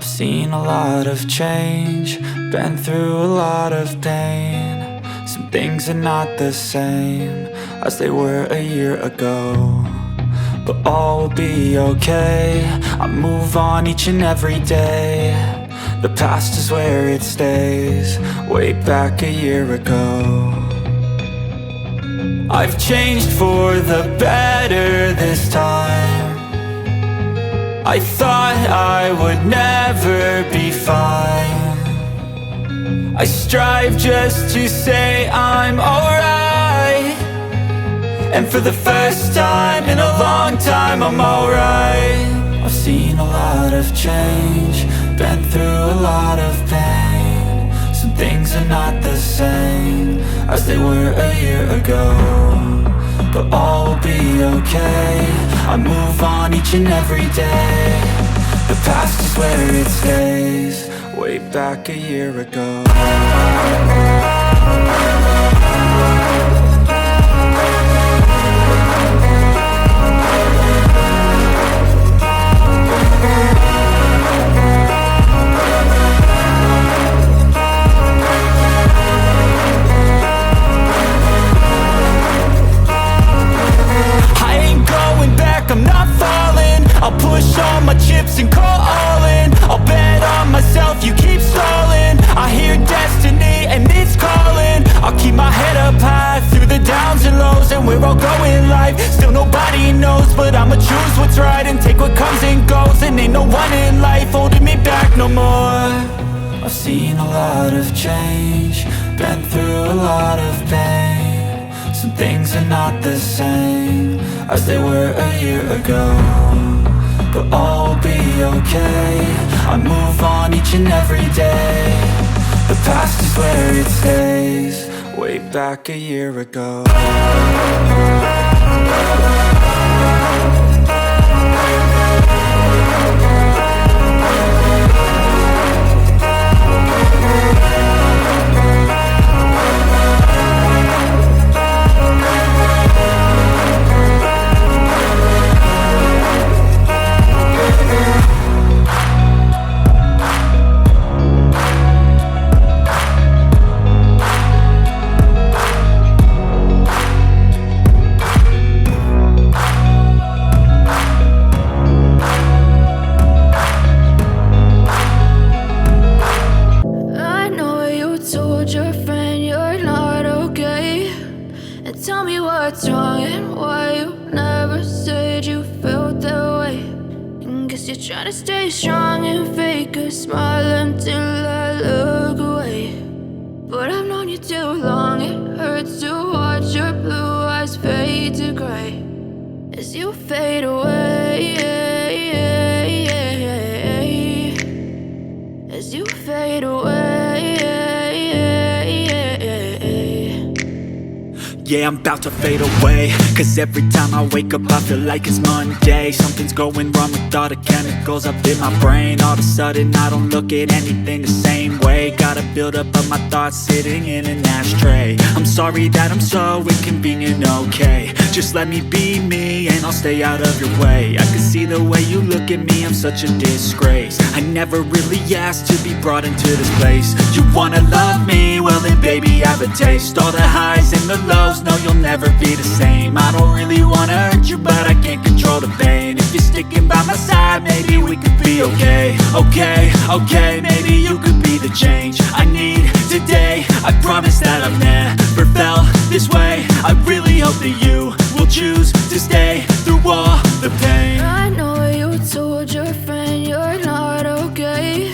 I've seen a lot of change, been through a lot of pain. Some things are not the same as they were a year ago, but all will be okay. I move on each and every day. The past is where it stays, way back a year ago. I've changed for the better this time. I thought I would never be fine. I strive just to say I'm alright, and for the first time in a long time I'm alright. I've seen a lot of change, been through a lot of pain. Some things are not the same as they were a year ago, but all will be okay. I move on each and every day. The past is where it stays, way back a year ago. I'm not falling. I'll push all my chips and call all in. I'll bet on myself, you keep stalling. I hear destiny and it's calling. I'll keep my head up high through the downs and lows, and we're all going life. Still nobody knows, but I'ma choose what's right and take what comes and goes. And ain't no one in life holding me back no more. I've seen a lot of change, been through a lot of pain. Some things are not the same as they were a year ago, but all will be okay. I move on each and every day. The past is where it stays, way back a year ago. Try to stay strong and fake a smile until I look away. But I've known you too long, it hurts to watch your blue eyes fade to gray as you fade away, as you fade away. Yeah, I'm about to fade away, cause every time I wake up I feel like it's Monday. Something's going wrong with all the chemicals up in my brain. All of a sudden I don't look at anything the same way. Gotta build up of my thoughts sitting in an ashtray. I'm sorry that I'm so inconvenient, okay. Just let me be me and I'll stay out of your way. I can see the way you look at me, I'm such a disgrace. I never really asked to be brought into this place. You wanna love me? Well then baby I have a taste. All the highs and the lows, no you'll never be the same. I don't really wanna hurt you, but I can't control the pain. If you're sticking by my side, maybe we could be okay. Okay, maybe you could be the change I need today. I promise that I've never felt this way. I really hope that you will choose to stay through all the pain. I know you told your friend you're not okay,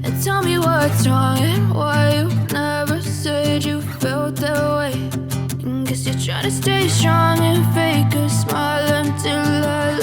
and tell me what's wrong and why you never said you felt that way. Guess you're trying to stay strong and fake a smile until I